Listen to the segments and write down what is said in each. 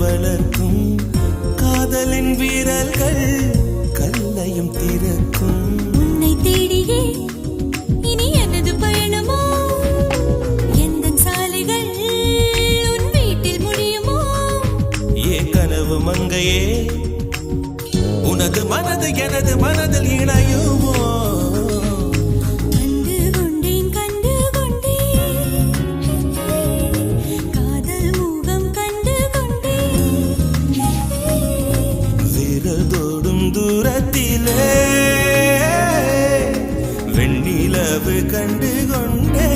வளர்க்கும் காதலின் வீரர்கள் கல்லையும் திறக்கும். உன்னை தேடியே இனி எனது பயணமோ, எந்த சாலைகள் உன் வீட்டில் முடியுமோ? ஏ கனவு மங்கையே, உனது மனது எனது மனதில் இணையுமோ? வெண்ணிலவு கண்டு கொண்டே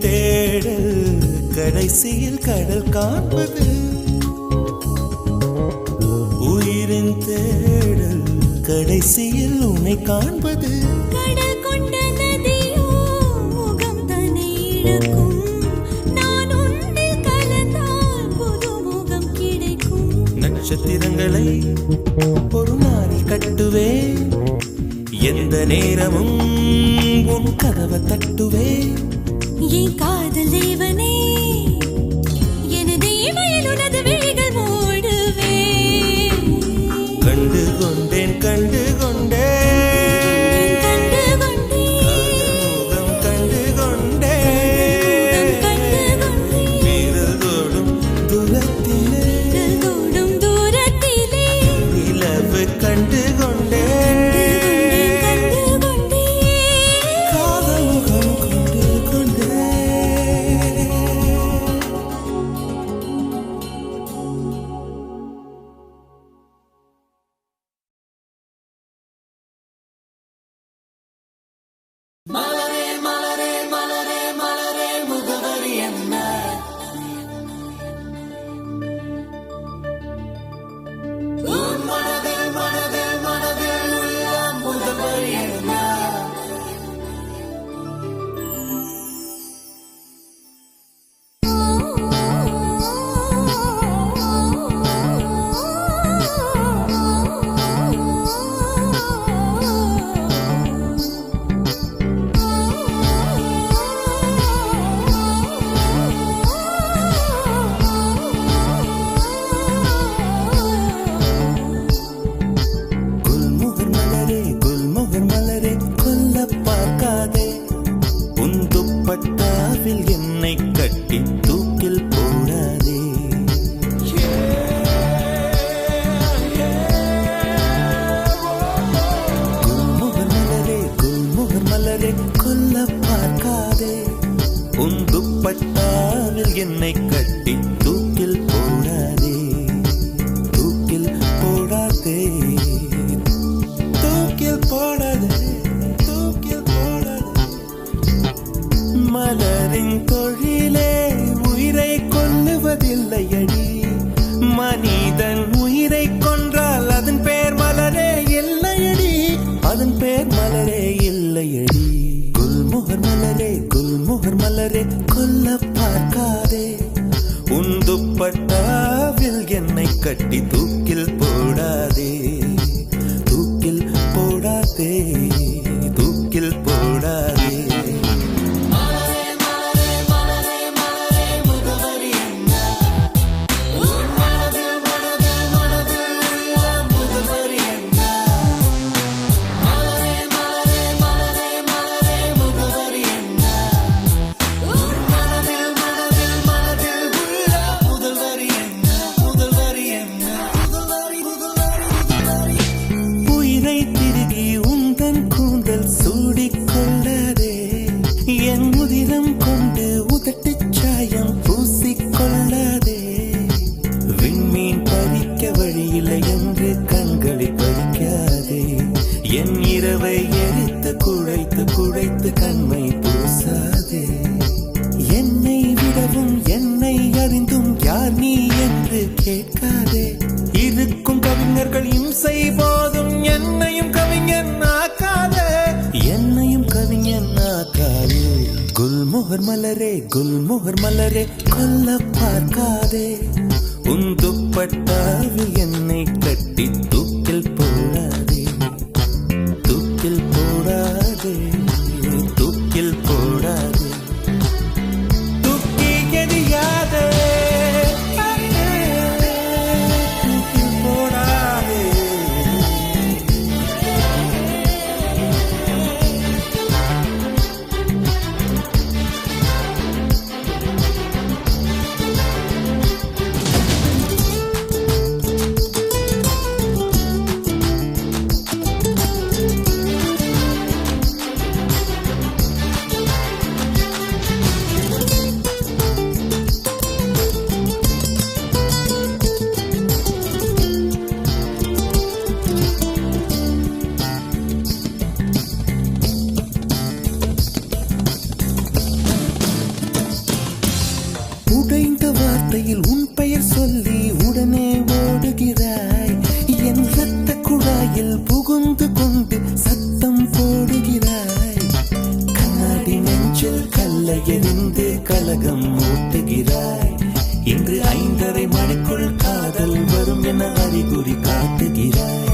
தேடல் கடைசியில் கடல் காண்பது, உயிரின் தேடல் கடைசியில் உன்னை காண்பது. கடல் கொண்ட நதியோ முகம் தன்னை இழக்கும், நான் உன்னில் கலந்தால் புது முகம் கிடைக்கும். நட்சத்திரங்களை ஒரு நாளில் கட்டுவே, எந்த நேரமும் உன் கதவை தட்டுவே. என் காதல் தேவனே, எனது இமையில் உனது விழிகள் மூடுவே. கண்டு கொண்டேன் கண்டு கொண்டேன் கண்டு கொண்டேன் முகம் கண்டு கொண்டேன் கண்டு கொண்டேன் வீரல் தோடும் தூரத்திலே தோடும் தூரத்திலே நிலவு கண்டு கொண்டேன் கண்டு கொண்டேன் காதல் முகம் கொண்டு கொண்டேன். மலரே மலரே மலரே மலரே முகவரி என்ன? உன் மனதில் மனதில் மனதில் உள்ள முகவரி என்ன? குல்முகர் மலரே குல்முகர் மலரே கொல்ல பார்க்காதே, உன் துப்பட்டாவில் என்னை கட்டி தூக்கில் போடாதே. குல்முகர் மலரே குல்முகர் மலரே கொல்ல பார்க்காதே, உன் துப்பட்டாவில் என்னை கட்டி தூக்கில் போடாதே. தூக்கில் போடாதே தூக்கில் போடாதே தூக்கில் போடாதே. மலரின் தொழிலே உயிரை கொல்லுவதில்லையடி, மனிதன் உயிரை கொன்றால் அதன் பேர் மலரே இல்லையடி, அதன் பேர் மலரே இல்லையடி. குல்முகர் மலரே குல்முகர் மலரே கொல்ல பார்க்காதே, உன் துப்பட்டாவில் என்னை கட்டி தூக்கில் போடாதே. தூக்கில் போடாதே தூக்கில் போடாதே. இல்லை என்று கண்களை பறிக்காதே. என் இரவை எரித்து குழைத்து குழைத்து கண்மை பூசாதே. என்னை விடவும் என்னை அறிந்தும் யார் நீ என்று கேட்காதே. இருக்கும் கவிஞர்கள் இம்சை போதும் என்னையும் கவிஞன் ஆக்காதே. என்னையும் கவிஞன் ஆக்காதே. குல்மோகர் மலரே குல்மோகர் மலரே கொல்ல பார்க்காதே. உன் துப்பட்டாவில் என்னை கட்டி தூக்கில் போடாதே. தூக்கில் போடாதே. தூக்கில் போடாதே. தூக்கி எறியாதே. தூக்கில் போடாதே. உடைந்த வார்த்தையில் உன் பெயர் சொல்லி உடனே ஓடுகிறாய். என் ரத்த குழாயில் புகுந்து கொண்டு சத்தம் போடுகிறாய். கண்ணாடி நெஞ்சில் கல்லை எறிந்து கலகம் மூட்டுகிறாய். இன்று 5:30 மணிக்குள் காதல் வரும் என அறிகுறி காட்டுகிறாய்.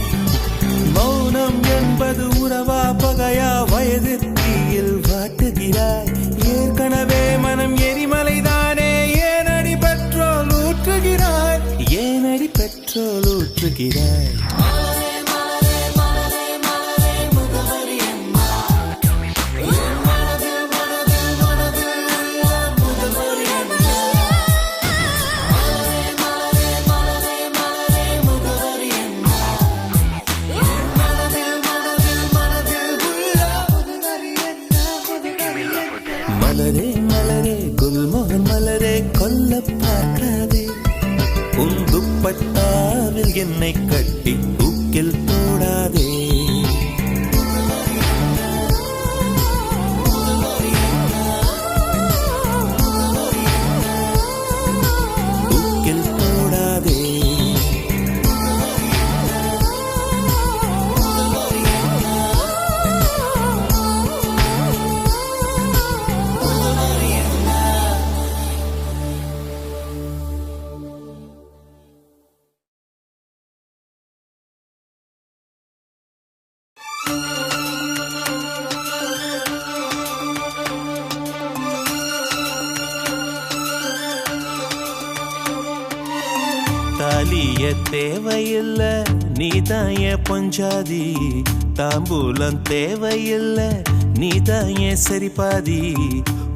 மௌனம் என்பது உறவா பகையா வயது தீயில் வாட்டுகிறாய். ஏற்கனவே மனம் எரிமலைதானே. ஏனடி பெட்ரோல் ஊற்றுகிறாய். ஏனடி பெட்ரோல் ஊற்றுகிறாய். மலரே மலரே குல்மோகன் மலரே கொல்ல பார்க்காதே. உன் துப்பட்டாவில் என்னை கட்டி தூக்கில் போடாதே. தூக்கில் போடாதே. தாலிய தேவையில்ல நீதாய பொஞ்சாதி. தாம்பூலம் தேவையில்ல நீதாய சரிபாதி.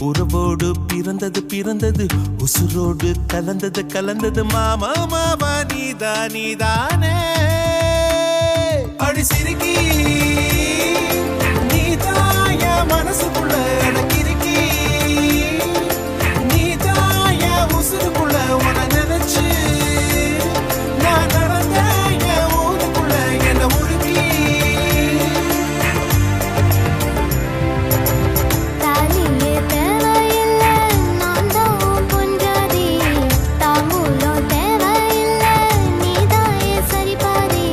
உறவோடு பிறந்தது பிறந்தது உசுரோடு கலந்தது கலந்தது மாமா மாமா நீதா நீதானே. அடி சிரிக்கி நீதாய மனசுக்குள்ள எனக்கிருக்கி. நீதாய உசுருக்குள்ள உன நினைச்சு நான் நடந்த என் ஊருக்குள்ள என்ன உருகி. தாலியே தேவையில்ல நான் தான் பொஞ்சாதி. தாம்பூலம் தேவையில்ல நீதாயே சரிபாதி.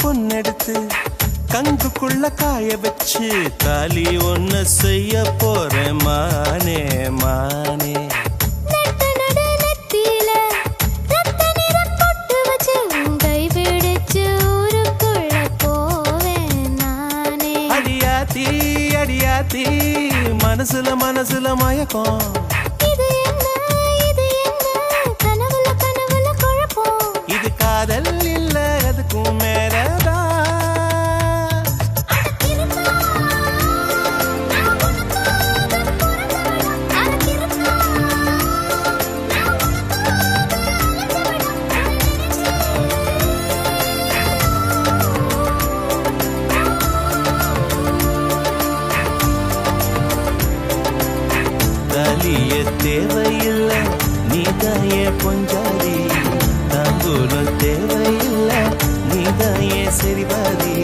பொண்ணெடுத்து கங்குக்குள்ள காய வச்சு தாலி ஒன்னு செய்ய போறேன் மானே மானே. நெட்ட நட நெத்த மயக்கம். இது என்ன கனவுல குழப்பம். இது காதல் இல்ல அதுக்கும் மேலதான். தாலிய தேவையில்ல நீதாயே பொஞ்சாதி. தாம்பூலம் தேவையில்ல நீதாயே சரிபாதி.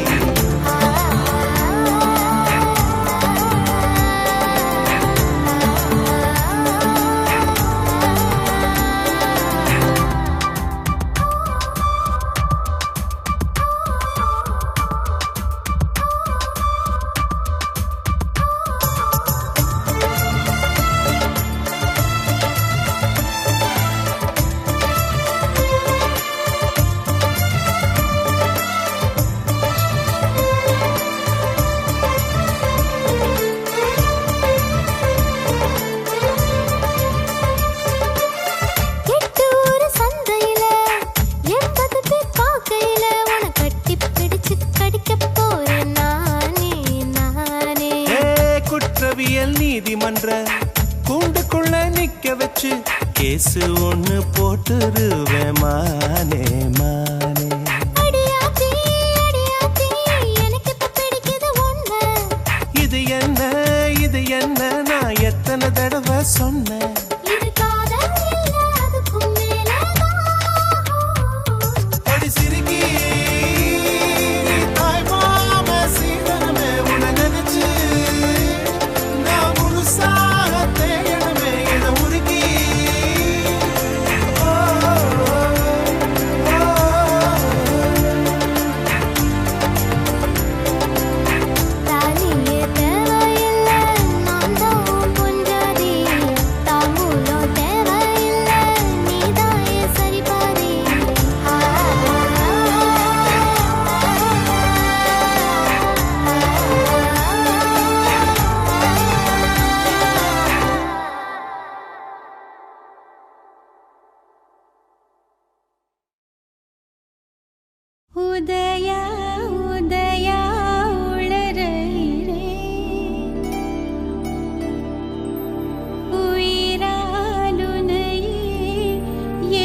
நீதிமன்ற கூண்டுக்குள்ள நிக்க வச்சு கேசு ஒண்ணு போட்டுருவேன் மானே மானே. இது என்ன நான் எத்தனை தடவை சொன்னேன். உதயா உதயா உளறீரே உயிராலுனையே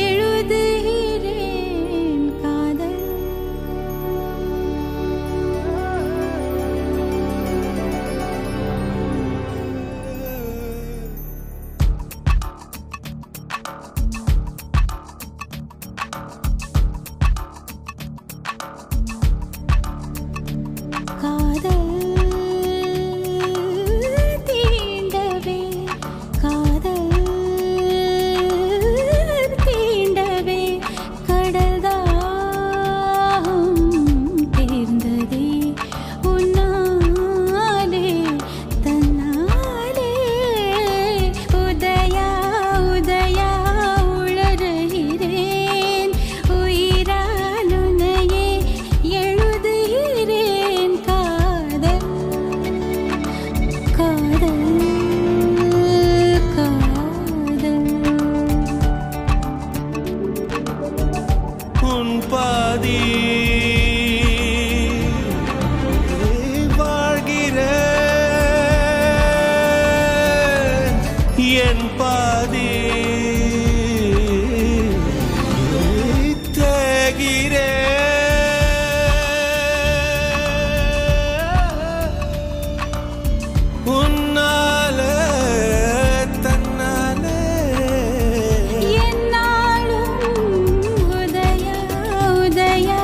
எழுதுகிறேன் காதல். உதயா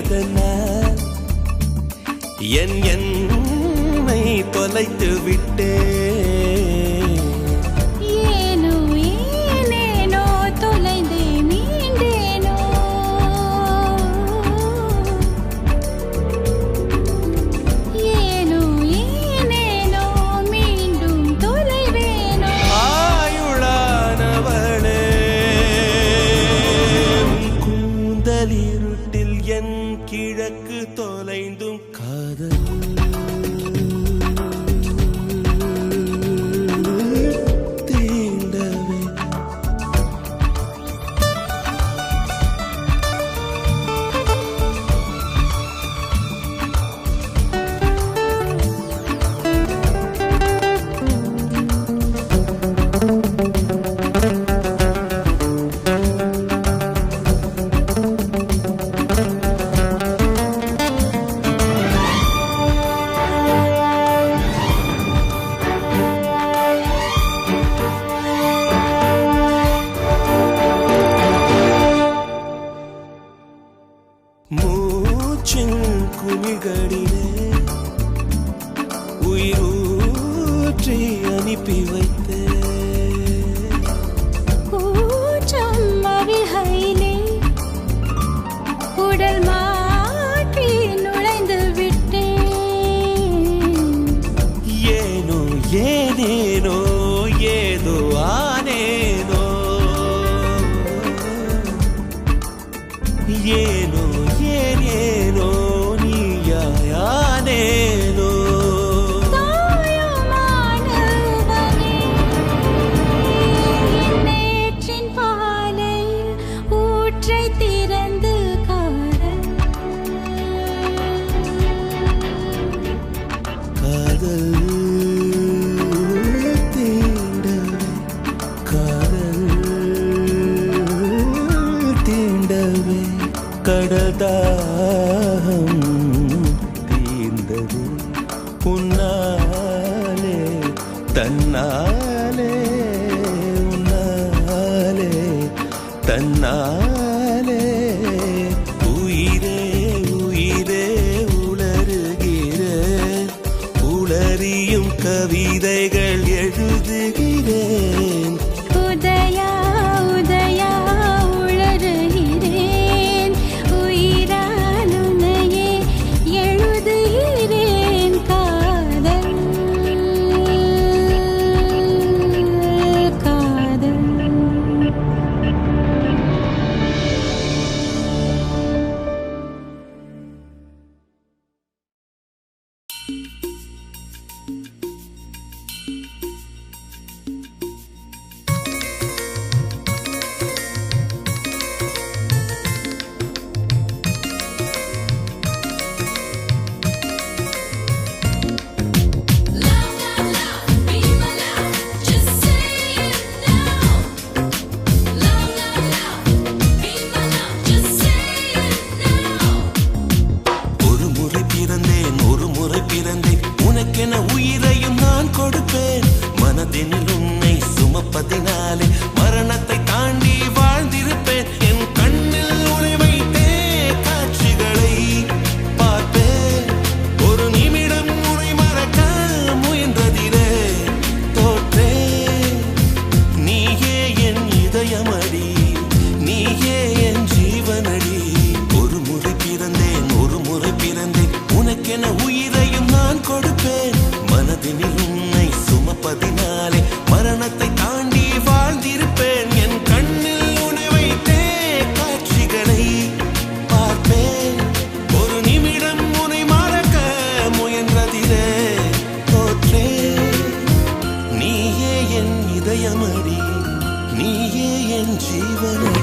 எதனால் என்னை தொலைத்து விட்டே ஏனோ ஏனேனோ தொலைந்தே மீண்டேனோ ஏனோ ஏனேனோ மீண்டும் தொலைவேனோ ஆயுளானவளே கூந்தலிருட்டில் என் கிழக்கு தொலைந்தும் காதல் தீண்டவே மூச்சின் குமிழ்களிலே உயிரூற்றி அனுப்பி வைத்தே கூச்சம் அவிழ்கையிலே உடல் மாற்றி நுழைந்து விட்டேன் ஏனோ ஏனேனோ ஏதோ ஆனேனோ ஏனோ ஏனேனோ நீயாயானேனோ தாயுமானவனே நேற்றின் பாலையில் ஊற்றை திறந்து காதல் காதல் தீண்டவே காதல் தீண்டவே கடல் தாகம் தீர்ந்தது உன்னாலே தன்னாலே உன்னாலே தன்னாலே உயிரே உயிரே உளறுகிறேன் உளறியும் கவிதைகள் எழுதுகிறேன் உதயா உதயா உளறுகிறேன் உயிரால் உன்னையே எழுதுகிறேன் காதல் காதல் ஒரு முறை பிறந்தேன் ஒரு முறை பிறந்தேன் உனக்கென உயிரையும் நான் கொடுப்பேன் மனதினில் உன்னை சுமப்பதினாலே மரணத்தை தாண்டி வாழ்ந்திருப்பேன் என் கண்ணில் உன்னை வைத்தே காட்சிகளை பார்ப்பேன் ஒரு நிமிடம் உன்னை மறக்க முயன்றதிலே தோற்றேன் நீயே என் இதயமடி நீயே என் ஜீவனடி ஒரு முறை பிறந்தேன் ஒரு முறை பிறந்தேன் உனக்கென உயிரையும் நான் கொடுப்பேன் மனதினில் உன்னை சுமப்பதினாலே மரணத்தை தாண்டி வாழ்ந்திருப்பேன் என் கண்ணில் உன்னை வைத்தே காட்சிகளை பார்ப்பேன் ஒரு நிமிடம் உன்னை மறக்க முயன்றதிலே தோற்றேன் நீயே என் இதயமடி நீயே என் ஜீவனடி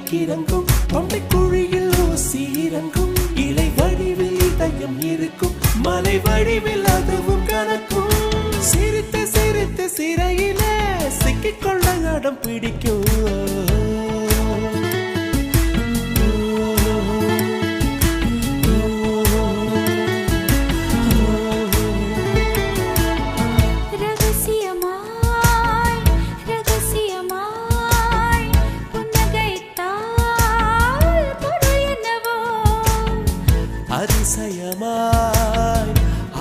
கிறங்கும் தொண்டை குழியில் ஊசி இறங்கும் இலை வடிவில் இதயம் இருக்கும் மலை வடிவில் அதுவும் கணக்கும் சிரித்து சிரித்து சிறையில சிக்கிக்கொள்ள அடம் பிடிக்கும் அதிசயமாய்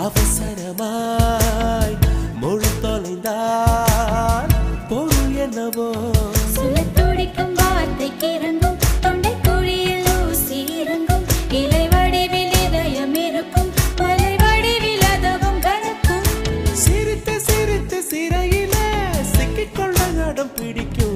அவசரமாய் மொழி தொலைந்தால் பொருள் என்னவோ துடிக்கும் வார்த்தைக்கு இறங்கும் தொண்டை குழியில் ஊசி இறங்கும் இலை வடிவில் இதயம் இருக்கும் மலை வடிவில் அதுவும் கணக்கும் சிரித்து சிரித்து சிறையில சிக்கிக்கொள்ள அடம் பிடிக்கும்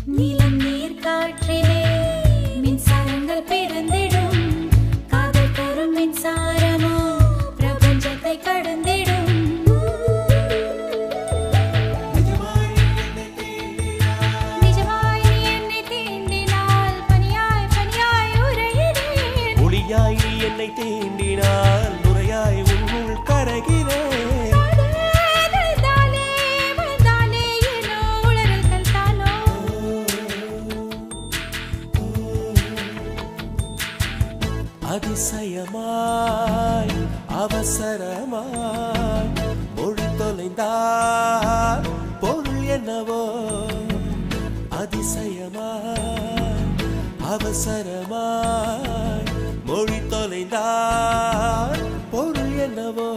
நீலம் நீர் காற்றிலே மின்சாரங்கள் பிறந்திடும் காதல் தரும் மின்சாரமோ பிரபஞ்சத்தை கடந்திடும் நிஜமாய் நீ என்னை தீண்டினால் பனியாய் பனியாய் உறைகிறேன் ஒளியாய் நீ என்னை தீண்டினால் நுரையாய் உன்னுள் கரைகிறேன் அதிசயமாய் அவசரமாய் மொழி தொலைந்தால் பொருள் என்னவோ அதிசயமாய் அவசரமாய் மொழி தொலைந்தால் பொருள் என்னவோ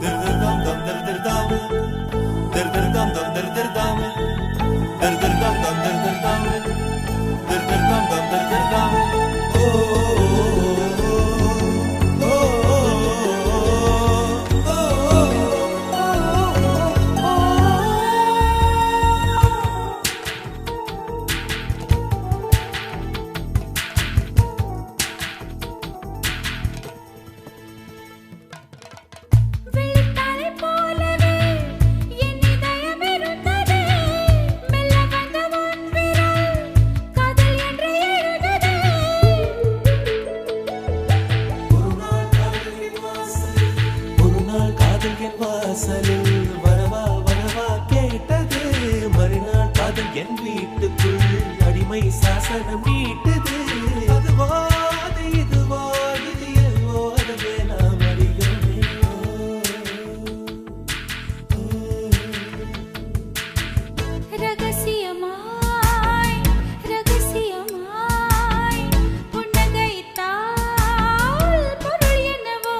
திருதிர்தாம் தம் திருதிர்தாம் திருதிர்தாம் தம் திருதிர்தாம் திருதிர்தாம் தம் திருதிர்தாம் திருதிர்தாம் தம் திருதிர்தாம் வாசலில் வரவா வரவா கேட்டது மறுநாள் காதல் என் வீட்டுக்குள் அடிமை சாசனம் நீட்டது அதுவோ அது இதுவோ இது எதுவோ அதுவே நாம் அறியோமே ரகசியமாய் ரகசியமாய் புன்னகைத்தால் பொருள் என்னவோ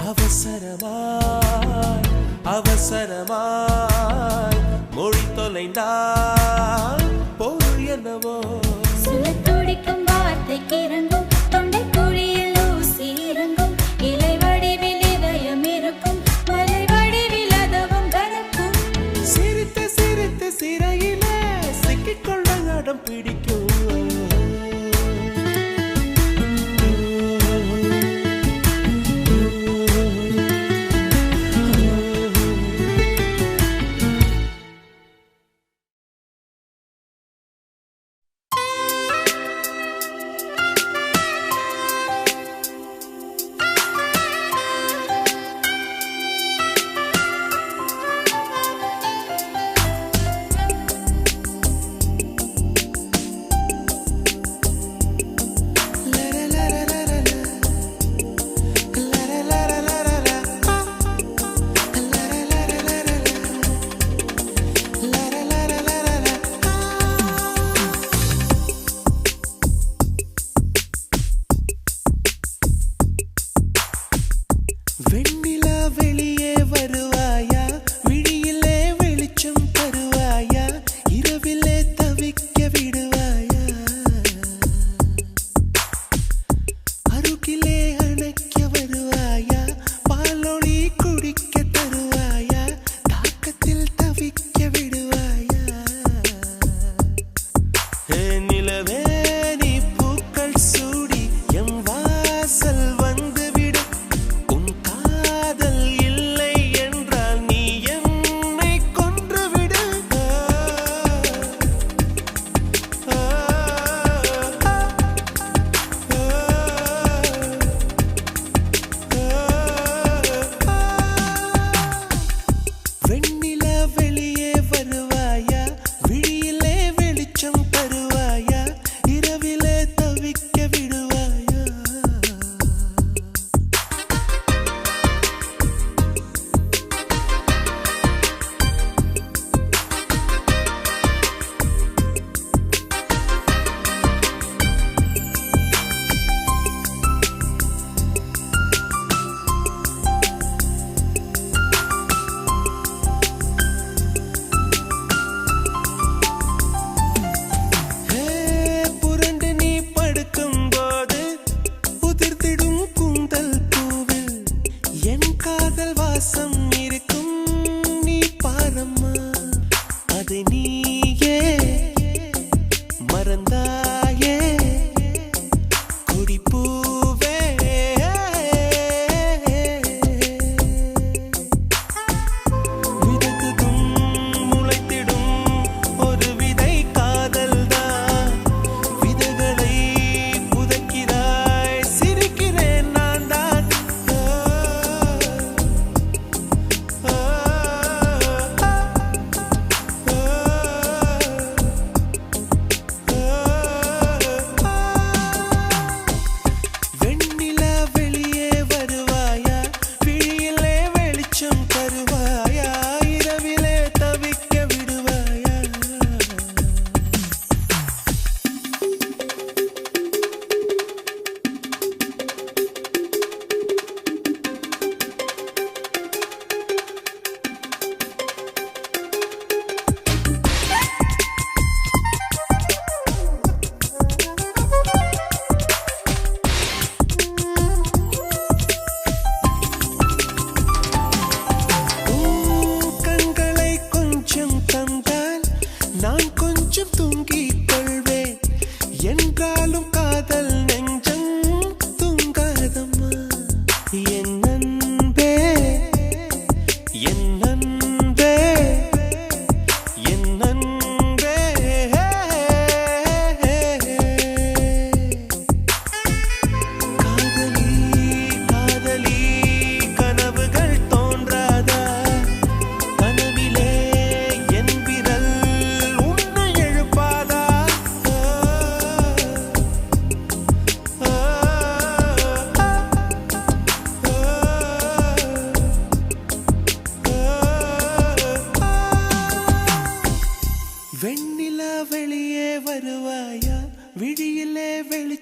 அவசரமாய் அவசரமாய் மொழி தொலைந்தால் பொருள் என்னவோ துடிக்கும் வார்த்தைக்கு இறங்கும் தொண்டை குழியில் ஊசி இறங்கும் இலை வடிவில் இதயம் இருக்கும் மலை வடிவில் அதுவும் கணக்கும் சிரித்து சிரித்து சிறையில சிக்கிக்கொள்ள அடம் பிடிக்கும்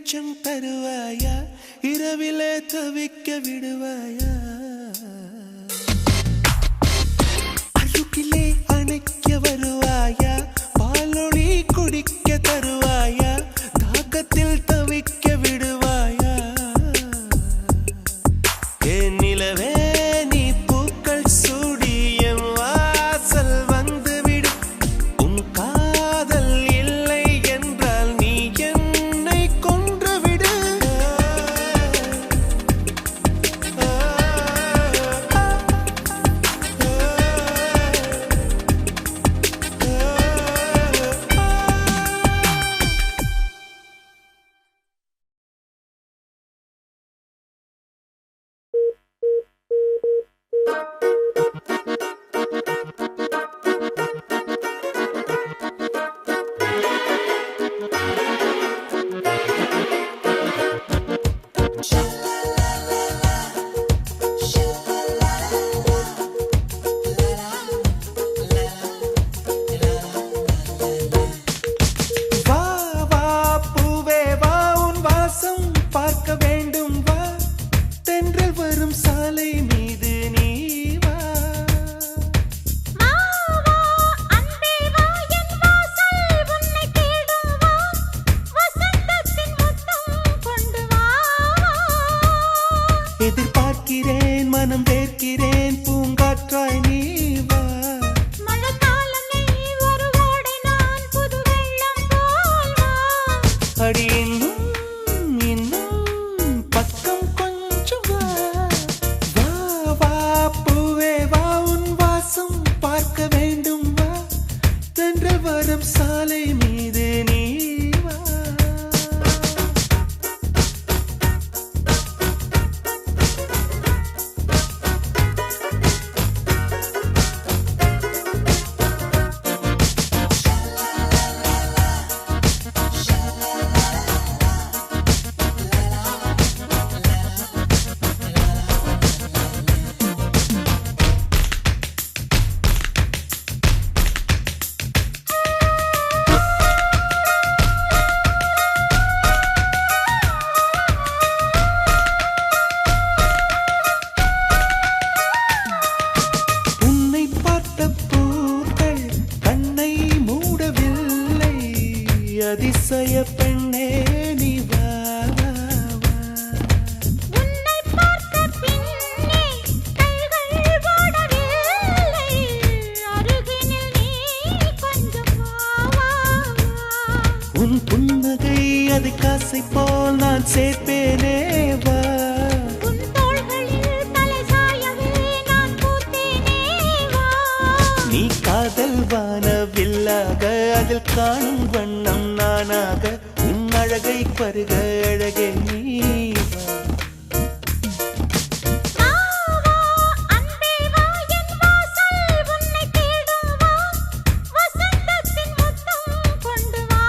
வெளிச்சம் தருவாயா இரவிலே தவிக்க விடுவாயா அருகிலே அணைக்க வருவாயா பாலொளி குடிக்க தருவாயா தாகத்தில் தவிக்க விடுவாயா என் நிலவே நீ பூக்கள் சூடி என் வாசல் வந்துவிடு உன் காதல் இல்லை என்றால் நீ என்னை கொன்றுவிடு வா வா பூவே வா உன் வாசம் பார்க்க வேண்டும் வா தென்றல் வரும் சாலை மீது நீ வா மாவா அன்பே வா என் வாசல் உன்னை தேடும் வா வசந்தத்தின் முத்தம் கொண்டு வா எதிர்பார்க்கிறேன் மனம் வேர்க்கிறேன் பூங்காற்றாய் நீ வா மழைக்காலம் நீ ஒரு ஓடை நான் புது வெள்ளம் போல் வா அடி இன்னும் பக்கம் கொஞ்சம் வா வா வா பூவே வா உன் வாசம் பார்க்க வேண்டும் வா தென்றல் வரும் சாலை மீது நீ வா உன்னை பார்த்த பூக்கள் கண்ணை மூடவில்லை அதிசய பெண்ணே நீ வா வா வா உன்னை பார்த்த பின்னே கைகள் ஓடவில்லை அருகினில் நீ கொஞ்சம் வா வா உன் புன்னகை அது காசை போல் நான் சேர்ப்பேனே வா உன் தோள்களில் தலை சாயவே நான் பூத்தேனே வா நீ காதல் வானவில்லாக அதில் காணும் வண்ணம் நானாக உன் அழகை பருக அழகே நீ வா மாவா அன்பே வா என் வாசல் உன்னை தேடும் வா வசந்தத்தின் முத்தம் கொண்டு வா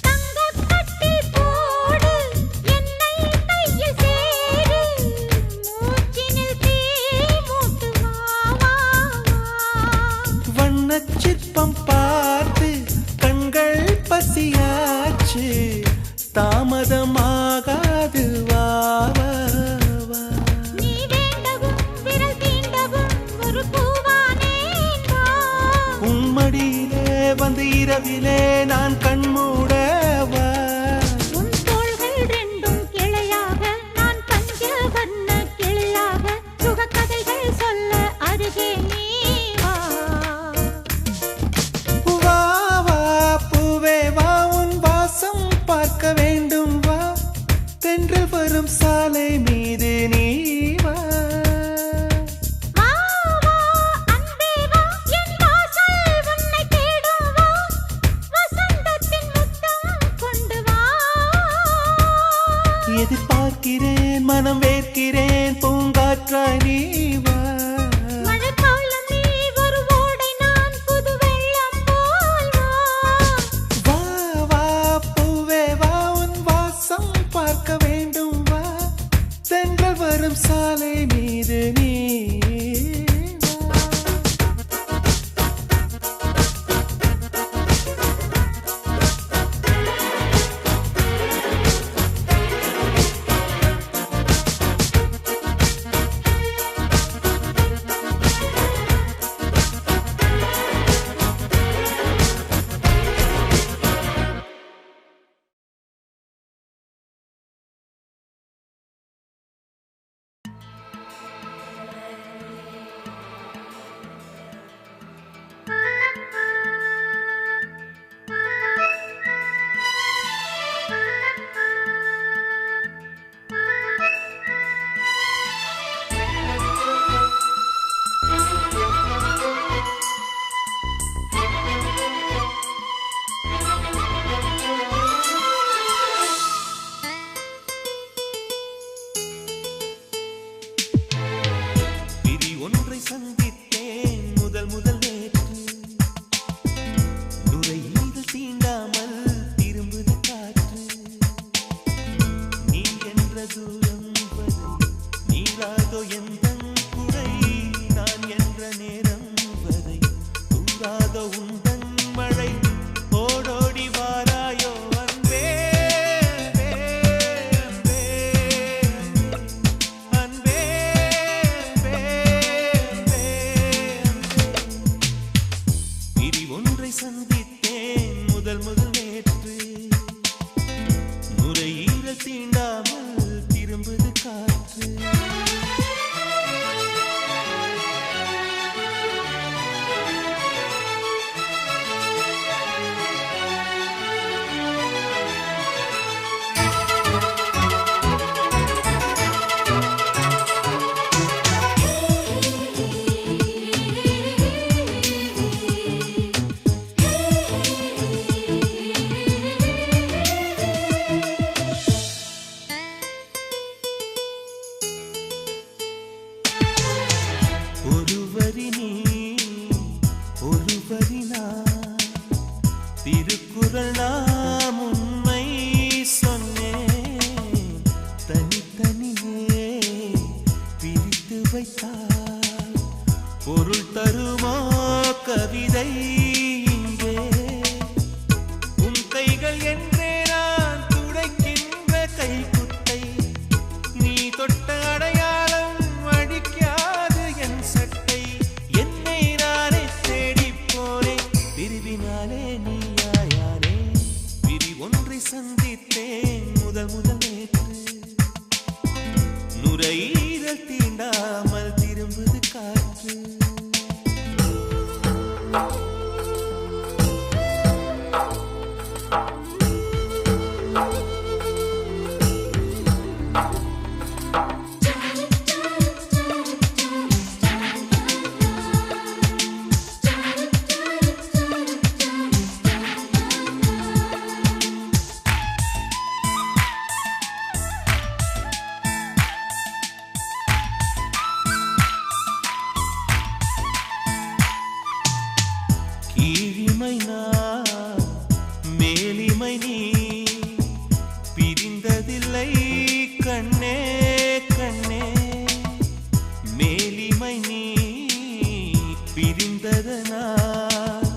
தங்கக்கட்டி போடு என்னை கையில் சேரு மூச்சினில் தீ மூட்டு வா வா வா வண்ணச் சிற்பம் பார்த்து கண்கள் பசியாச்சு தாமதமாகாது வா வா வா நீ வேண்டவும் விரல் தீண்டவும் ஒரு பூவானேன் வா உன் மடியிலே வந்து இரவிலே நான் கண்மூட வா உன் தோள்கள் ரெண்டும் கிளையாக நான் பஞ்ச வண்ண கிளியாக சுகக்கதைகள் சொல்ல அருகே நீ வா வா வா பூவே வா உன் வாசம் பார்க்க வேண்டும் வா தென்றல் வரும் சாலை மீது நீ வா மாவா அன்பே வா என் வாசல் உன்னை தேடும் வா வசந்தத்தின் முத்தம் தூராத உந்தன் மழை ஓடோடி வாராயோ அன்பே அன்பே அன்பே அன்பே அன்பே பிரி ஒன்றை சந்தித்தேன் முதல் நேற்று நுரையீரல் தீண்டாமல் திரும்புது காற்று திருக்குறள் நாம் உண்மை சொன்னேன் தனித்தனியே பிரித்து வைத்தால் பொருள் தருமோ கவிதை இங்கே உன் கைகள் என்றே நான் துடைக்கின்ற கைக்குட்டை நீ தொட்ட அடையாளம் அடிக்காது என் சட்டை என்னை நானே தேடி போனேன் பிரிவினாலே நீ ஒன்றை சந்தித்தேன் முதல் நேற்று நுரையீரல் தீண்டாமல் திரும்புது காற்று கீழிமை நான் மேலிமை நீ பிரிந்ததில்லை கண்ணே கண்ணே மேலிமை நீ பிரிந்ததனால்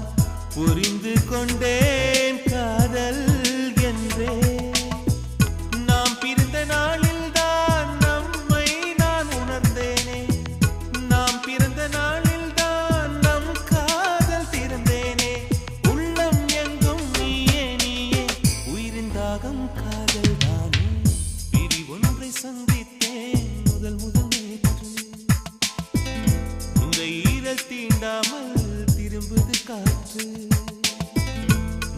புரிந்து கொண்டேன் காதல் என்றே நாம் பிரிந்த நாளில் தான் நம்மை நான் உணர்ந்தேனே நாம் பிறந்த நாளில் காதல் தானே பிரி ஒன்றை சந்தித்தேன் முதல் நேற்று நுரையீரல் தீண்டாமல் திரும்புது காற்று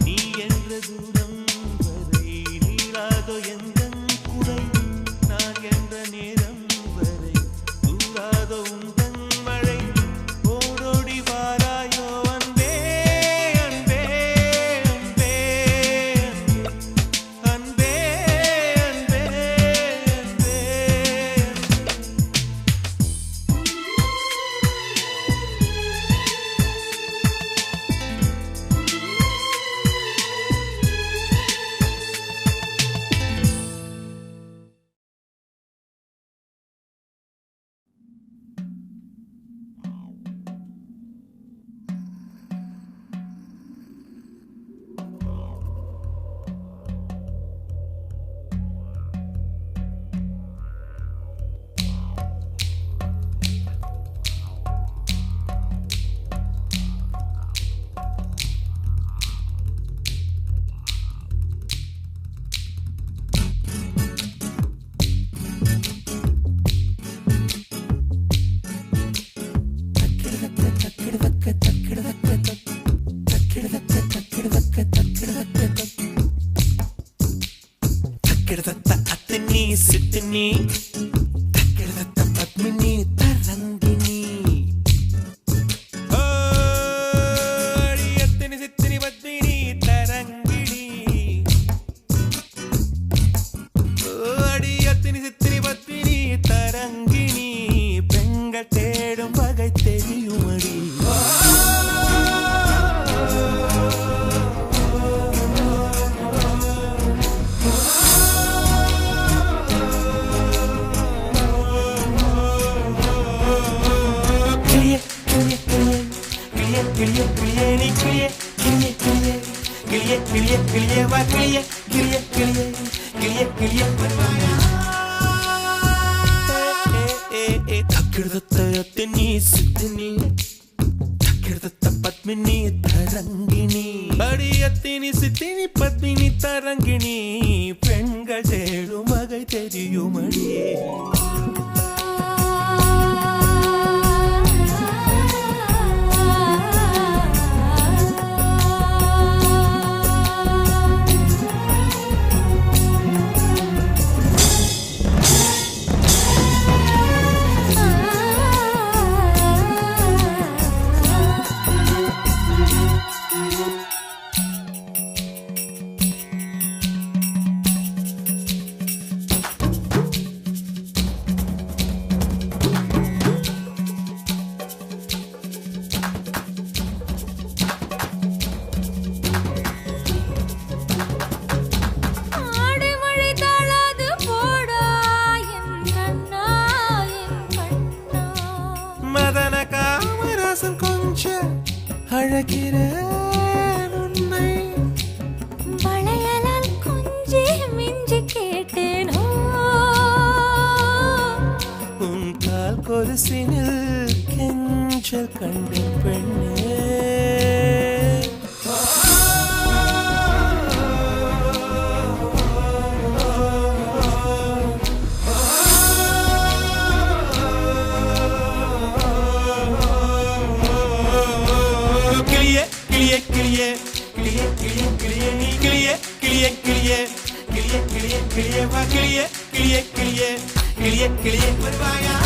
நீ என்ற தூரம் வரை நீராதோ எந்தன் குறை நான் என்ற நேரம் வரை தூராதோ உந்தன் மழை ஓடோடி வாராயோ அன்பே அன்பே அன்பே சித்தினி தக்கிடதத்த பத்மினி தரங்கினி அடியத்தினி சித்தினி பத்மினி தரங்கிணி அடியத்தினி சித்தினி பத்மினி தரங்கிணி பெண்கள் தேடும் வகை தெரியுமடி கிளியே நீ கிளியே கிளியே கிளியே கிளியே கிளியே கிளியே வா கிளியே கிளியே கிளியே கிளியே கிளியே வருவாயா தக்கிடுதத்தயத்தினி சித்தினி தக்கிடுதத்த பத்மினி தரங்கிணி அடியத்தினி சித்தினி பத்மினி தரங்கிணி பெண்கள் தேடும் வகை தெரியுமடியே அழகிறேன் உன்னை வளையலால் கொஞ்சி மிஞ்சி கேட்டேனோ உன் கால் கொலுசினில் கெஞ்சல் கண்டேன் பெண்ணே கிளியே கிளியே கிளியே கிளியே கிளியே நீ கிளியே கிளியே கிளியே கிளியே கிளியே கிளியே வா கிளியே கிளியே கிளியே கிளியே கிளியே வருவாயா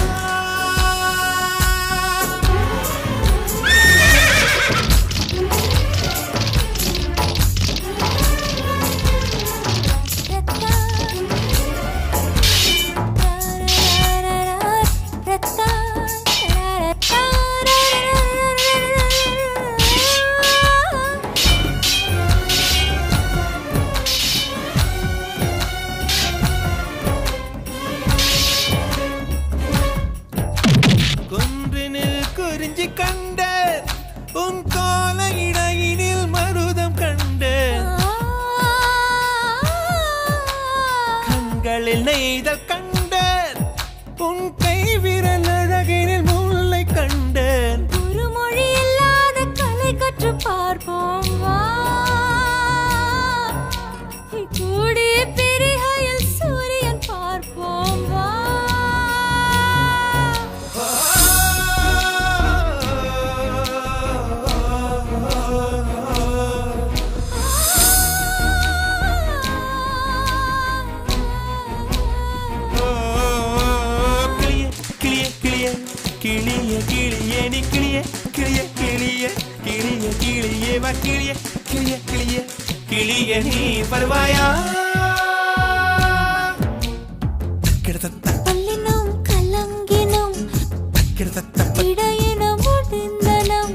குறிஞ்சி கண்டேன் உன் கால இடையினில் மருதம் கண்டேன் கண்களில் நெய்தல் கண்டேன் உன் கை விரல் அழகினில் முல்லை கண்டேன் ஒரு மொழி இல்லாத கலை கற்று பார்ப்போம் வா கூடிய பெரிகையில் சூரியன் பார்ப்போம் வா கிளியே கிளியே நீ கிளியே கிளியே கிளியே கிளியே கிளியே வா கிளியே கிளியே கிளியே கிளியே நீ வருவாயா கிடத்தத்த பல்லினம் கலங்கினம் கிடத்தத்த இடையினம் முடிந்தனம்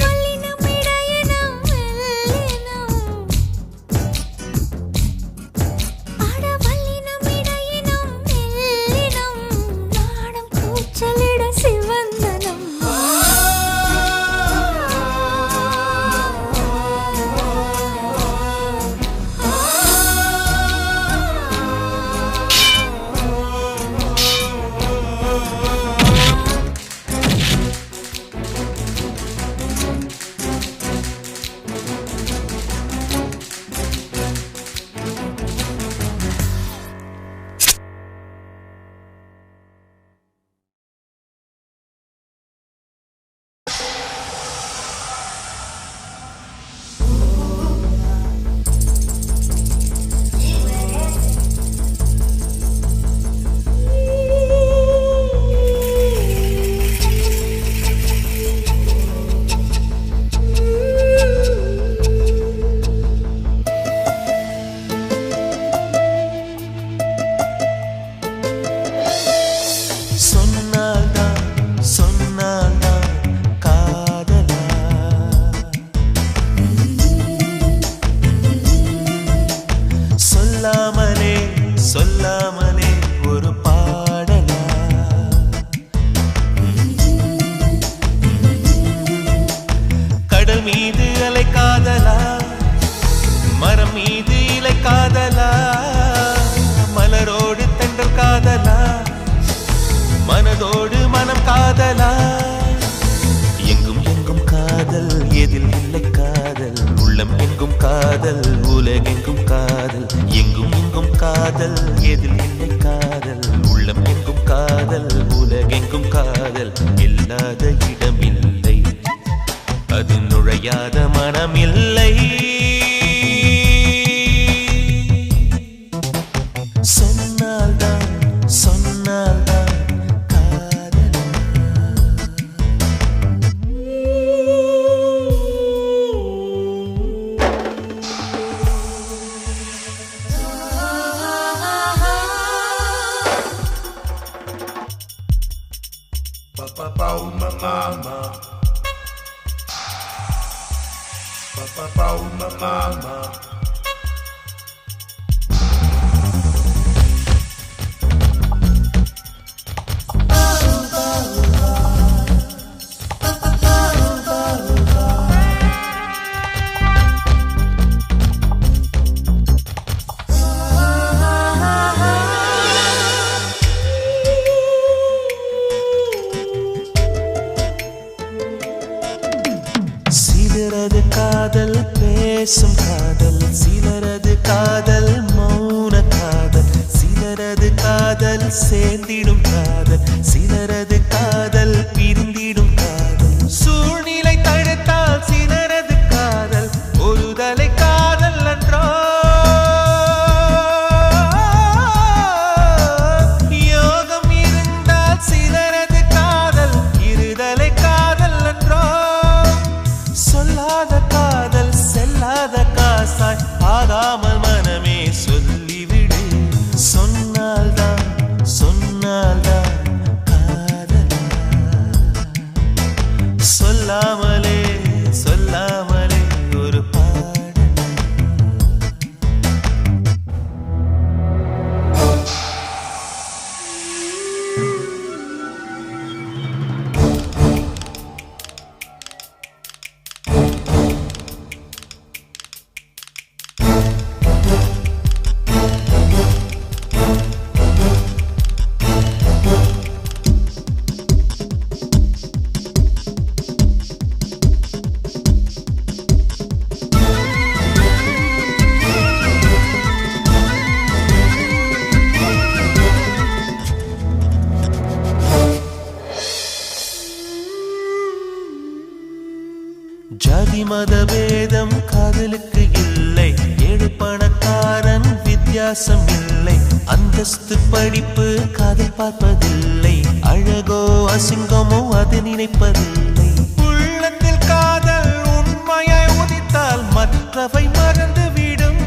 பல்லினம் இடையினம் மெல்லினம் அட பல்லினம் இடையினம் மெல்லினம் நாடம் கூச்சலிட சிவந்தனம் மரம் மீது இலை காதலா, மலரோடு தென்றல் காதலா, மனதோடு மனம் காதலா, எங்கும் எங்கும் காதல், எதில் இல்லை காதல், உள்ளம் எங்கும் காதல், உலகெங்கும் காதல், எங்கும் எங்கும் காதல், எதில் இல்லை காதல், உள்ளம் எங்கும் காதல், உலகெங்கும் காதல், இல்லாத இடமில்லை, அது நுழையாத மனமில்லை. சொன்னால்தான் சொன்னால்தான் காதல். Papa uma mama, papa uma mama. சிலரது காதல் பேசும் காதல், சிலரது காதல் மௌன காதல், சிலரது காதல் சேர்ந்திடும் காதல், சிலரது காதல் பிரிந்திடும் காதல், சூழ்நிலை தடுத்தால் சிலரது காதல் ஒரு தலை காதல் என்றோ, யோகம் இருந்தால் சிலரது காதல் இருதலை காதல் என்றோ, சொல்லாத காதல் செல்லாத காசாய் ஆகாமல் மனமே சொல்லிவிடு. சொன்னால்தான் சொன்னால்தான் காதலா, சொல்லாமலே சொல்லாமலே ஒரு பாடல். ஜாதி மத பேதம் காதலுக்கு இல்லை, ஏழு பணக்காரன் வித்தியாசம் இல்லை, அந்தஸ்து படிப்பு காதல் பார்ப்பதில்லை, அழகோ அசிங்கமோ அது நினைப்பதில்லை, உள்ளத்தில் காதல் உண்மையாய் உதித்தால் மற்றவை மறந்துவிடும்,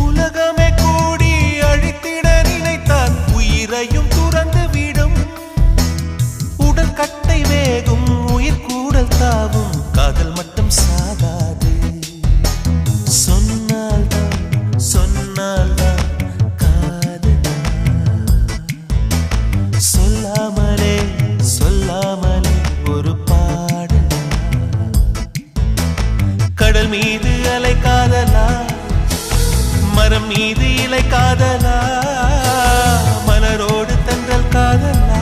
உலகமே கூடி அழித்திட நினைத்தால் உயிரையும் துறந்துவிடும், உடல் கட்டை வேகும் உயிர் கூடல் தாவும் காதல் மட்டும் சாகாது. சொன்னால்தான் சொன்னால்தான் காதலா, சொல்லாமலே சொல்லாமலே ஒரு பாடல். கடல் மீது அலை காதலா, மரம் மீது இலை காதலா, மலரோடு தென்றல் காதலா,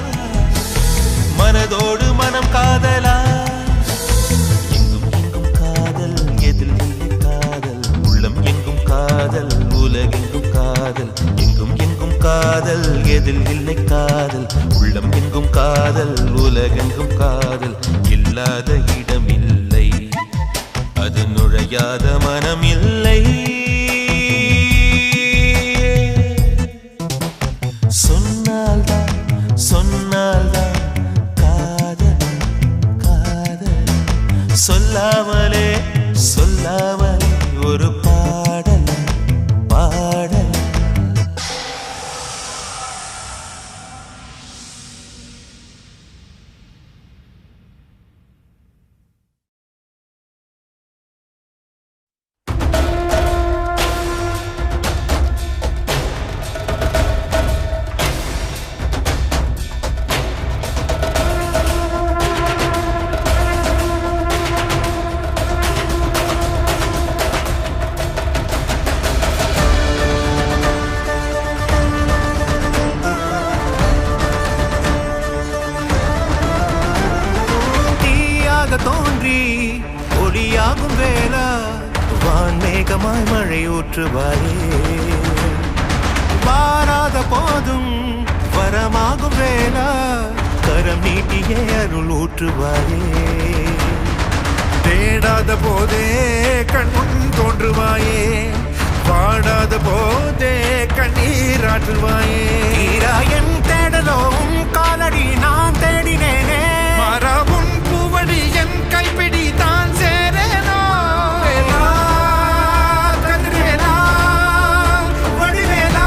மனதோடு மனம் காதலா, எங்கும் எங்கும் காதல், எதில் இல்லை காதல், உள்ளம் எங்கும் காதல், உலகெங்கும் காதல், எங்கும் எங்கும் காதல், எதில் இல்லை காதல், உள்ளம் எங்கும் காதல், உலகெங்கும் காதல், இல்லாத இடமில்லை, அது நுழையாத மனமில்லை. சொன்னால்தான் சொன்னால்தான் காதல் காதல், சொல்லாமலே சொல்லாமலே ஒரு பாடல் பாடல். மேகமாய் மழை ஊற்றுவாயே வாராத போதும் வரமாகும் வேளா கரம் நீட்டியே அருள் ஊற்றுவாயே தேடாத போதே கண்முன் தோன்றுவாயே பாடாத போதே கண்ணீராற்றுவாயே என் தேடலும் காலடி நான் தேடினேனே மரபும் பூவடி என் கைப்பிடி தான் சேரேனோ வேலா கதிர்வேலா வடிவேலா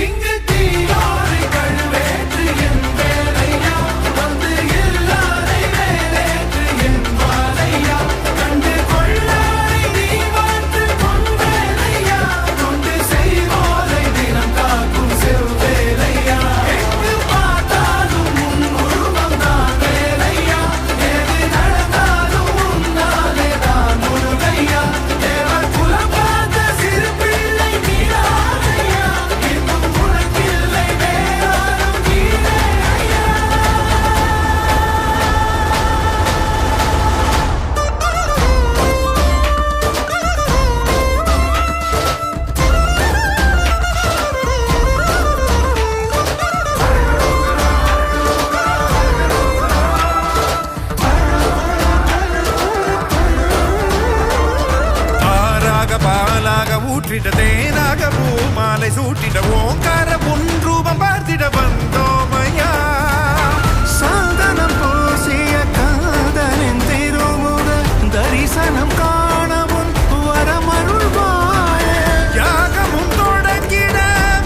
இங்கு தீயோரை கழுவேற்று என் வேலையா வந்து இல்லாதை வேலேற்று என் வாழையா கண்டு கொள்ளாரை நீ மாற்று பொன் வேலையா கொண்டு செய்வோரை தினம் காக்கும் செவ்வேலையா எங்கு பார்த்தாலும் உன் உருவம் தான் வேலையா எது நடந்தாலும் உன்னாலே தான் முருகையா தேவர் குலம் பார்த்த சிறு பிள்ளை நீராதையா இன்னும் உனக்கில்லை வேறாரும் நீரே ஐயா ஆறாக பாலாக ஊற்றிட தேனாக பூமாலை சூட்டிட ஓங்கார பொன் ரூபம் பார்த்திட வந்தோமையா சாதனம் பூசிய காதலின் திருமுக தரிசனம் காணவும் வரமருள்வாயே யாகமும் தொடங்கிட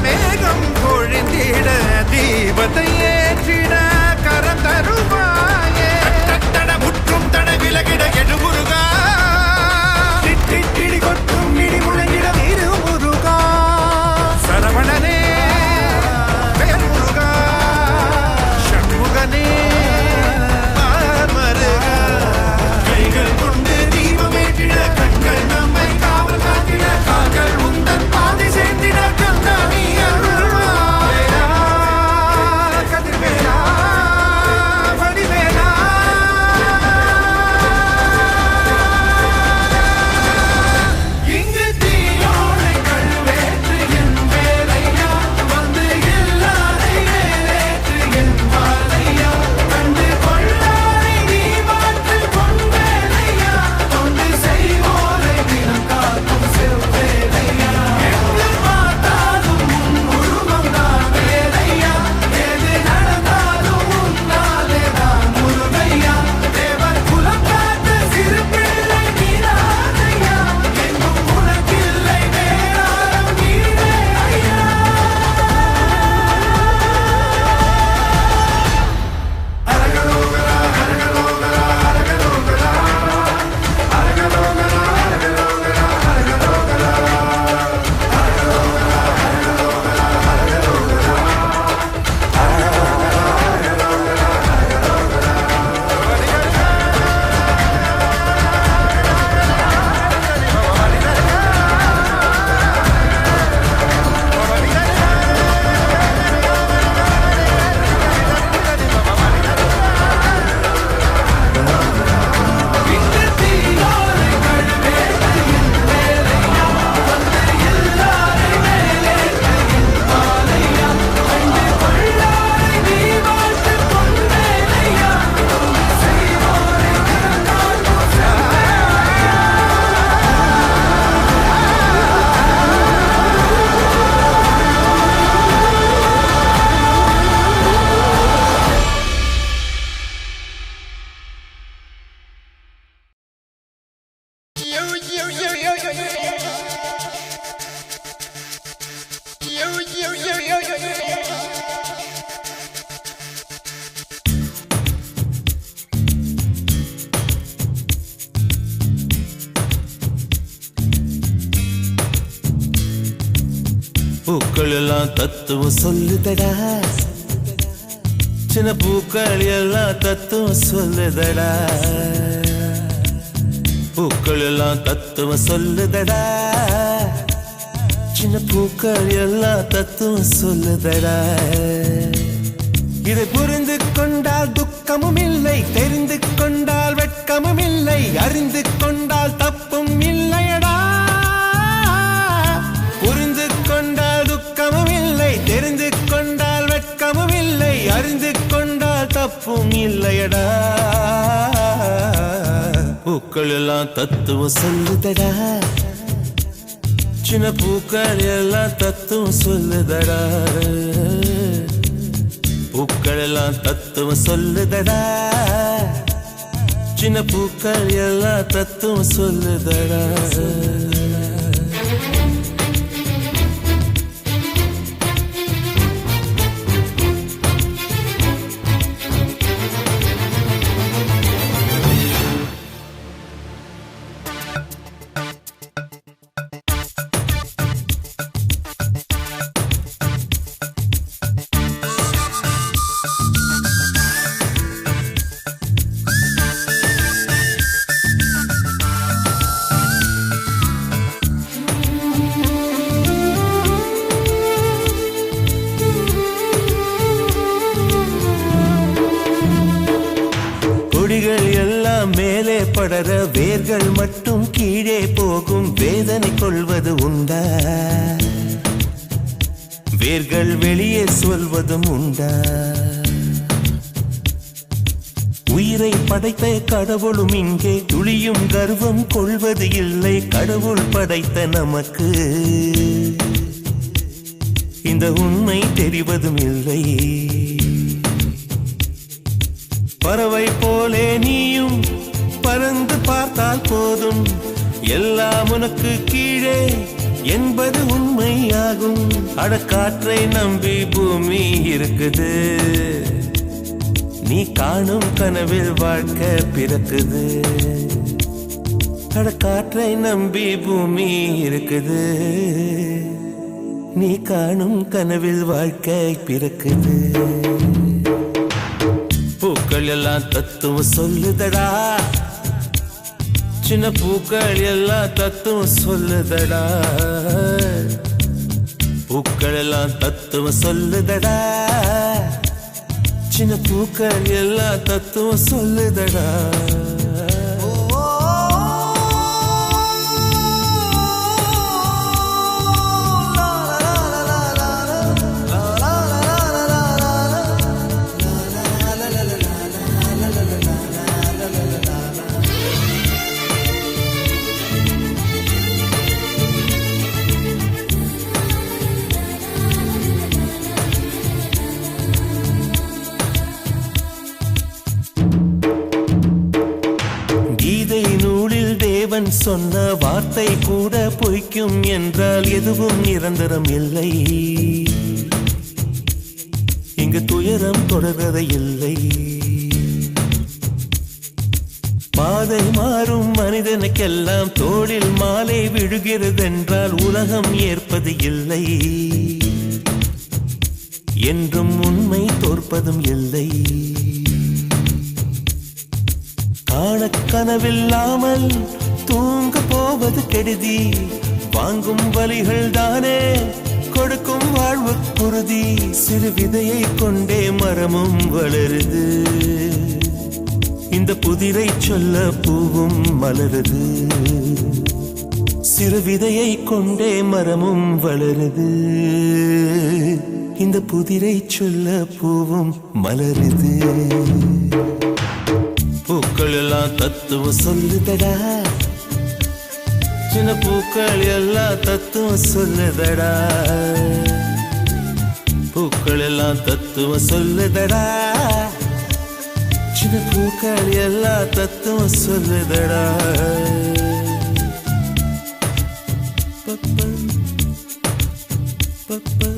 மேகம் பொழிந்திட தீபத்தை ஏற்றிட கரம் தருவாயே தட முற்றும் தட விலகிட எடுமுருகா இடி கொட்டும் இடி முழங்கிட திருமுருகா சரவணனே வேல்முருகா சண்முகனே மருகா கைகள் கொண்டு தீபமேற்றிட கண்கள் நம்மை காவல் காத்திட கால்கள் உந்தன் பாதை சேர்ந்திட கந்தாமி அருள்வாயா கதிர்வேலா வடிவேலா இங்கு தீயோரை கழுவேற்று என் வேலையா வந்து இல்லாதை வேலேற்று என் வாழையா கண்டு கொள்ளாரை நீ மாற்று பொன் வேலையா கொண்டு செய்வோரை தினம் காக்கும் செவ்வேலையா எங்கு பார்த்தாலும் உன் உருவம் தான் வேலையா எது நடந்தாலும் உன்னாலே தான் முருகையா தேவர் குலம் காத்த சிறு பிள்ளை நீராதையா எங்கும் உனக்கில்லை வேறாரும் நீரே ஐயா இங்கு தீயோரை கழுவேற்று என் வேலையா வந்து இல்லாதை வேலேற்று என் வாழையா கண்டு கொள்ளாரை நீ மாற்று பொன் வேலையா கொண்டு செய்வோரை தினம் காக்கும் செவ்வேலையா பூக்கள் எல்லாம் தத்துவம் சொல்லுதடா சின்ன பூக்கள் எல்லாம் தத்துவம் சொல்லுதடா பூக்கள் எல்லாம் தத்துவம் சொல்லுதடா சின்ன பூக்கள் எல்லாம் தத்துவம் சொல்லுதடா இதை புரிந்து கொண்டால் துக்கமும் இல்லை, தெரிந்து கொண்டால் வெட்கமும் இல்லை, அறிந்து கொண்டால் தப்பும் இல்லையடா. புரிந்து கொண்டால் துக்கமும் இல்லை, தெரிந்து கொண்டால் வெட்கமும் இல்லை, அறிந்து கொண்டால் தப்பும் இல்லையடா. பூக்கள் எல்லாம் தத்துவம் சொல்லுதடா, சின்ன பூக்கள் எல்லாம் தத்துவம் சொல்லுதடா. பூக்கள் எல்லாம் தத்துவம் சொல்லுதடா, சின்ன பூக்கள் எல்லாம் தத்துவம் சொல்லுதடா. கொடிகள் எல்லாம் மேலே படர, வேர்கள் மட்டும் கீழே போகும், வேதனை கொள்வது உண்டா? வேர்கள் வெளியே சொல்வதும் உண்டா? உயிரை படைத்த கடவுளும் இங்கே துளியும் கர்வம் கொள்வது இல்லை. கடவுள் படைத்த நமக்கு இந்த உண்மை தெரிவதும் இல்லை. பறவை போலே நீயும் பறந்து பார்த்தால் போதும், எல்லாம் உனக்கு கீழே என்பது உண்மையாகும். அடக்காற்றை நம்பி பூமி இருக்குது, நீ காணும் கனவில் வாழ்க்கை பிறக்குது. அடக்காற்றை நம்பி பூமி இருக்குது, நீ காணும் கனவில் வாழ்க்கை பிறக்குது. பூக்கள் எல்லாம் தத்துவம் சொல்லுதடா, சின்ன பூக்கள் எல்லாம் தத்துவம் சொல்லுதடா. பூக்கள் எல்லாம் தத்துவம் சொல்லுதடா, சின்ன பூக்கள் எல்லாம் தத்துவம் சொல்லுதடா. சொன்ன வார்த்தை கூட பொய்க்கும் என்றால் எதுவும் நிரந்தரம் இல்லை. இங்கு துயரம் தொடர்வதை இல்லை. பாதை மாறும் மனிதனுக்கெல்லாம் தோளில் மாலை விழுகிறதென்றால் உலகம் ஏற்பது இல்லை. என்றும் உண்மை தோற்பதும் இல்லை. காணக்கனவில்லாமல் தூங்க போவது கெடுதி. வாங்கும் வலிகள் தானே கொடுக்கும் வாழ்வு குருதி. சிறு விதையை கொண்டே மரமும் வளருது. இந்த புதிரை சொல்ல பூவும் மலருது. சிறு விதையை கொண்டே மரமும் வளருது. இந்த புதிரை சொல்ல பூவும் மலருது. பூக்கள் எல்லாம் தத்துவம் சொல்லுதடா. சின்ன பூக்கள் எல்லாம் தத்துவம் சொல்லுதடா. பூக்கள் எல்லாம் தத்துவம் சொல்லுதடா. சின்ன பூக்கள் எல்லாம் தத்துவம் சொல்லுதடா. பப்பா பப்பா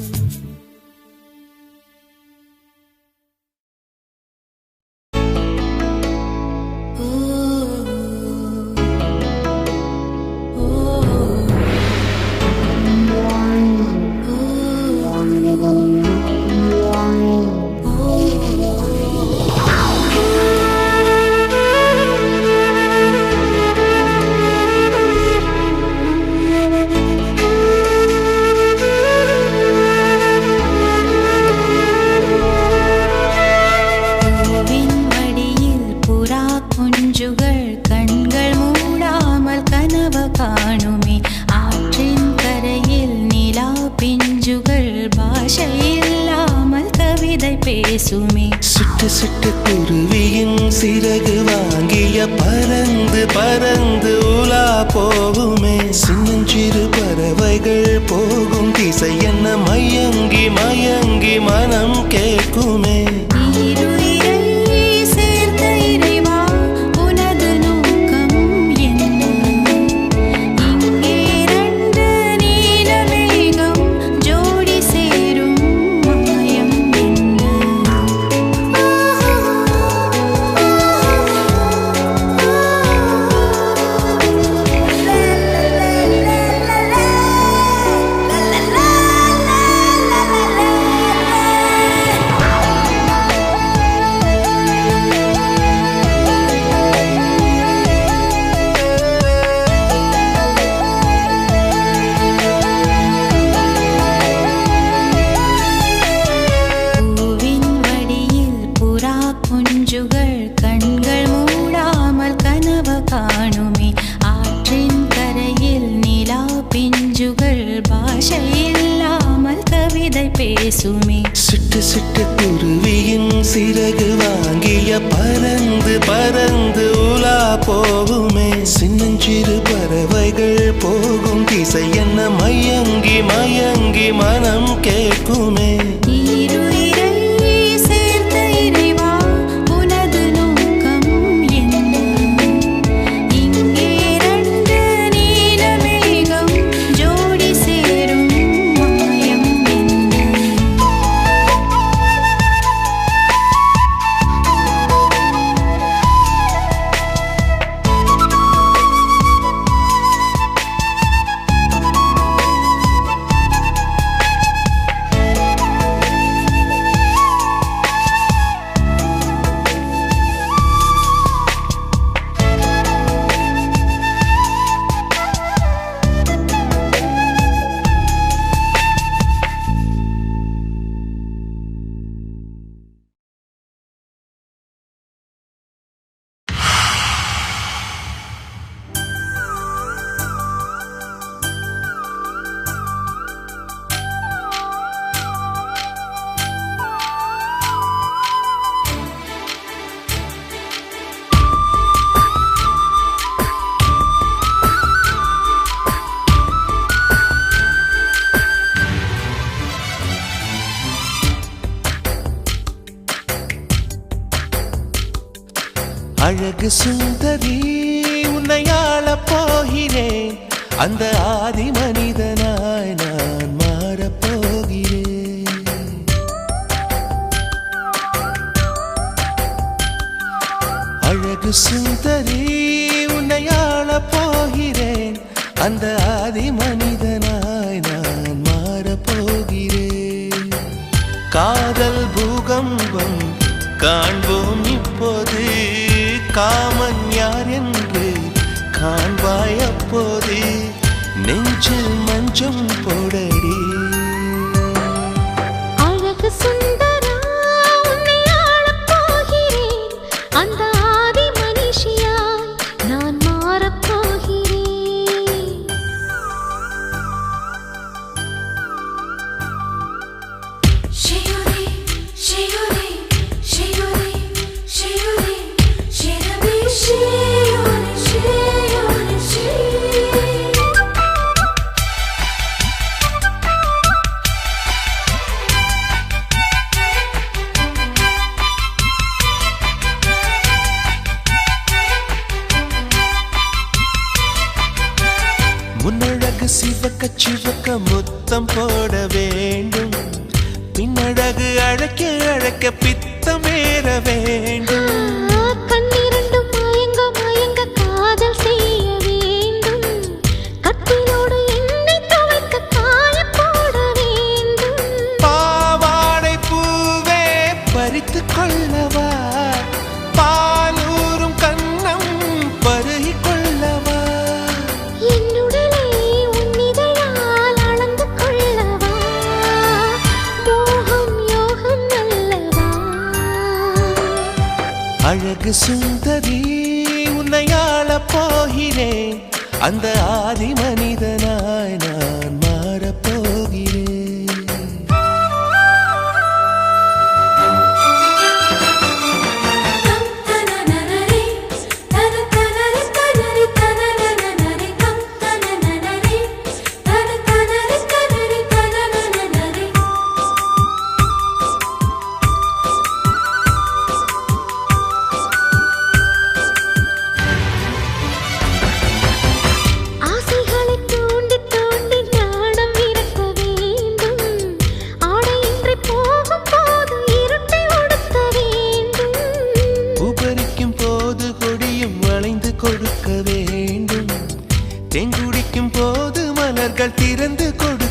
பேசுமே. சிட்டு சிட்டு குருவியின் சிறகு வாங்கிய பறந்து பறந்து உலா போகுமே. சின்னஞ்சிறு பறவைகள் போகும் திசை என்ன மயங்கி மயங்கி மனம் கேட்குமே. சிட்டு சிட்டு குருவியின் சிறகு வாங்கிய பறந்து பறந்து உலா போகுமே. சின்னஞ்சிறு பறவைகள் போகும் திசை என்ன மயங்கி மயங்கி மனம் கேட்குமே. அழகு சுந்தரி உன்னை ஆளப் போகிறேன். அந்த ஆதி மனிதனாய் நான் மாறப் போகிறேன். அழகு சுந்தரி உன்னை ஆளப் போகிறேன். அந்த ஆதி மனிதனாய் நான் மாறப் போகிறேன். காதல் பூகம்பம் காண்போம் இப்போது. காமன் யார் என்று காண்பாய் அப்போது. நெஞ்சில் மஞ்சம் போடடி. அழகு சுந்தரா உன்னை ஆளப் போகிறேன். அந்த ஆதி மனுஷியாய் நான் மாறப் போகிறேன். ஷியுரி ஷியுரி ஷியுரி ஷியுரி ஷிரபி ஷியுரி ஷியுரி ஷியுரி. முன்னழகு சிவக்க சிவக்க முத்தம் போட வேண்டும். பின்னழகு அழைக்க அழைக்க பித்தமேற வேண்டும். கண்ணிரண்டும் மயங்க மயங்க காதல் செய்ய வேண்டும். கட்டிலோடு என்னை துவைக்க காய போட வேண்டும். பாவாடை பூவே பறித்து கொள்ளவா. பாலூரும் கண்ணம் பருகி கொள்ளவா. என்னுடலை உன்னிதழால் அளந்து கொள்ளவா. மோகம் யோகம் அல்லவா. அழகு சுந்தரி உன்னை ஆளப் போகிறேன். அந்த ஆதி மனிதனாய் நான் மாறப் போகிறேன்.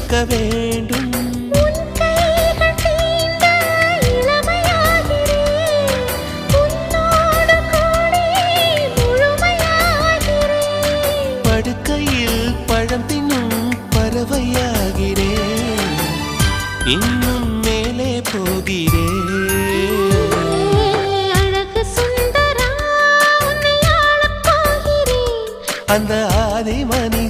இருக்க வேண்டும். உன் கைகள் தீண்ட இளமையாகிறேன். உன்னோடு கூடி முழுமையாகிறேன். படுக்கையில் பழம் தின்னும் பறவையாகிறேன். இன்னும் மேலே போகிறேன். அழகு சுந்தரா உன்னை ஆளப் போகிறேன். அந்த ஆதி மனிதன்